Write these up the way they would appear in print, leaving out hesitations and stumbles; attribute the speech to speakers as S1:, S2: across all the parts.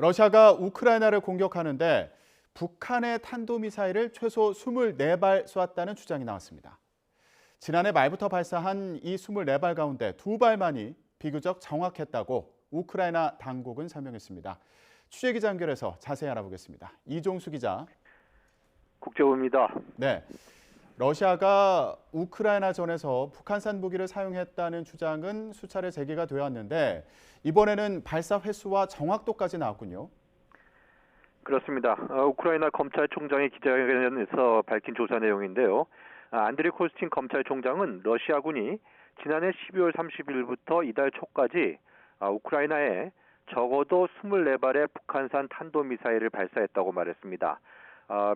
S1: 러시아가 우크라이나를 공격하는데 북한의 탄도미사일을 최소 24발 쏘았다는 주장이 나왔습니다. 지난해 말부터 발사한 이 24발 가운데 2발만이 비교적 정확했다고 우크라이나 당국은 설명했습니다. 취재기자 연결해서 자세히 알아보겠습니다. 이종수 기자.
S2: 국제부입니다.
S1: 네, 러시아가 우크라이나전에서 북한산 무기를 사용했다는 주장은 수차례 제기가 되었는데 이번에는 발사 횟수와 정확도까지 나왔군요.
S2: 그렇습니다. 우크라이나 검찰총장의 기자회견에서 밝힌 조사 내용인데요. 안드리 코스틴 검찰총장은 러시아군이 지난해 12월 30일부터 이달 초까지 우크라이나에 적어도 24발의 북한산 탄도미사일을 발사했다고 말했습니다.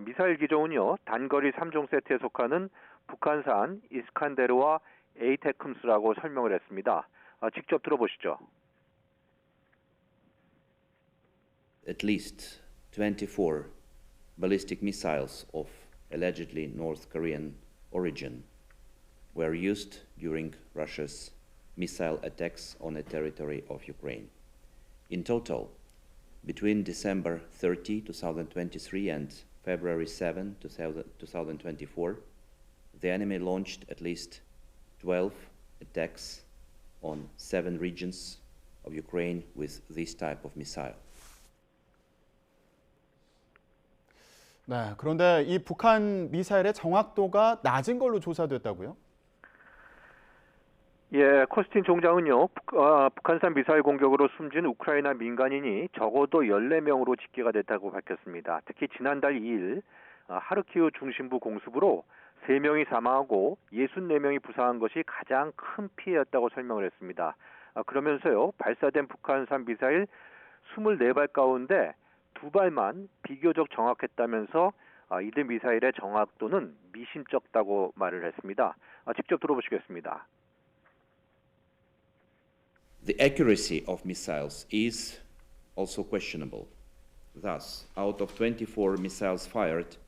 S2: 미사일 기종은요, 단거리 3종 세트에 속하는 북한산 이스칸데르와 에이테크მს라고 설명을 했습니다. 직접 들어보시죠.
S3: At least 24 ballistic missiles of allegedly North Korean origin were used during Russia's missile attacks on the territory of Ukraine. In total, between December 30, 2023 and February 7, 2024, the enemy launched at least 12 attacks on 7 regions of Ukraine with this type of missile.
S1: 네, 그런데 이 북한 미사일의 정확도가 낮은 걸로 조사됐다고요?
S2: 예, 코스틴 총장은요, 북한산 미사일 공격으로 숨진 우크라이나 민간인이 적어도 14명으로 집계가 됐다고 밝혔습니다. 특히 지난달 2일 하르키우 중심부 공습으로 3명이 사망하고 64명이 부상한 것이 가장 큰 피해였다고 설명을 했습니다. 그러면서요, 발사된 북한산 미사일 24발 가운데 2발만 비교적 정확했다면서 이들 미사일의 정확도는 미심쩍다고 말을 했습니다. 직접 들어보시겠습니다.
S3: The accuracy of missiles is also questionable. Thus, out of 24 missiles fired,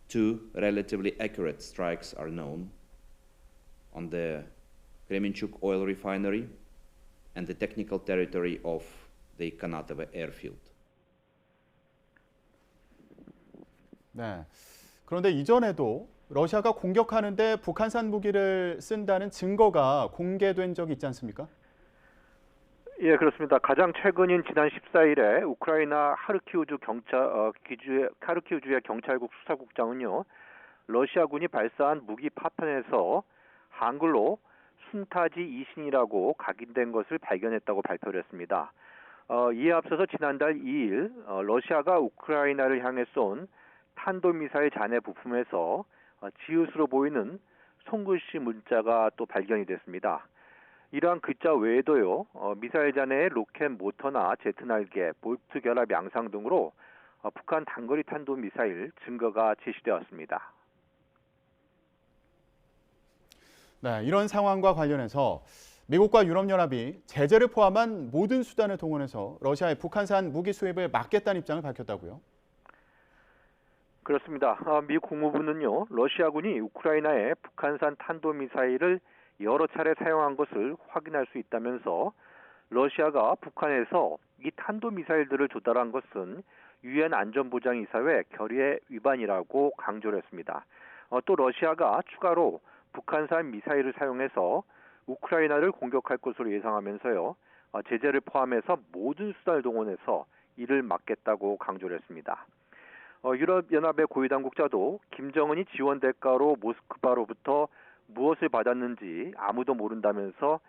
S3: 2 relatively accurate strikes are known on the Kremenchuk oil refinery and the technical territory of the Kanatovo airfield.
S1: 네. 그런데 이전에도 러시아가 공격하는데 북한산 무기를 쓴다는 증거가 공개된 적이 있지 않습니까?
S2: 예, 그렇습니다. 가장 최근인 지난 14일에 우크라이나 하르키우주의 경찰국 수사국장은요, 러시아군이 발사한 무기 파편에서 한글로 순타지 이신이라고 각인된 것을 발견했다고 발표를 했습니다. 이에 앞서서 지난달 2일 러시아가 우크라이나를 향해 쏜 탄도미사일 잔해 부품에서 지읒으로 보이는 손글씨 문자가 또 발견이 됐습니다. 이러한 글자 외에도요, 미사일 잔해의 로켓 모터나 제트 날개, 볼트 결합 양상 등으로 북한 단거리 탄도미사일 증거가 제시되었습니다.
S1: 네, 이런 상황과 관련해서 미국과 유럽연합이 제재를 포함한 모든 수단을 동원해서 러시아의 북한산 무기 수입을 막겠다는 입장을 밝혔다고요?
S2: 그렇습니다. 미 국무부는요, 러시아군이 우크라이나에 북한산 탄도미사일을 여러 차례 사용한 것을 확인할 수 있다면서 러시아가 북한에서 이 탄도미사일들을 조달한 것은 유엔 안전보장이사회 결의의 위반이라고 강조를 했습니다. 또 러시아가 추가로 북한산 미사일을 사용해서 우크라이나를 공격할 것으로 예상하면서요, 제재를 포함해서 모든 수단을 동원해서 이를 막겠다고 강조를 했습니다. 유럽연합의 고위당국자도 김정은이 지원 대가로 모스크바로부터 무엇을 받았는지 아무도 모른다면서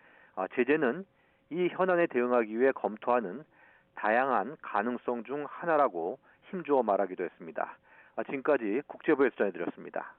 S2: 제재는 이 현안에 대응하기 위해 검토하는 다양한 가능성 중 하나라고 힘주어 말하기도 했습니다. 지금까지 국제부에서 전해드렸습니다.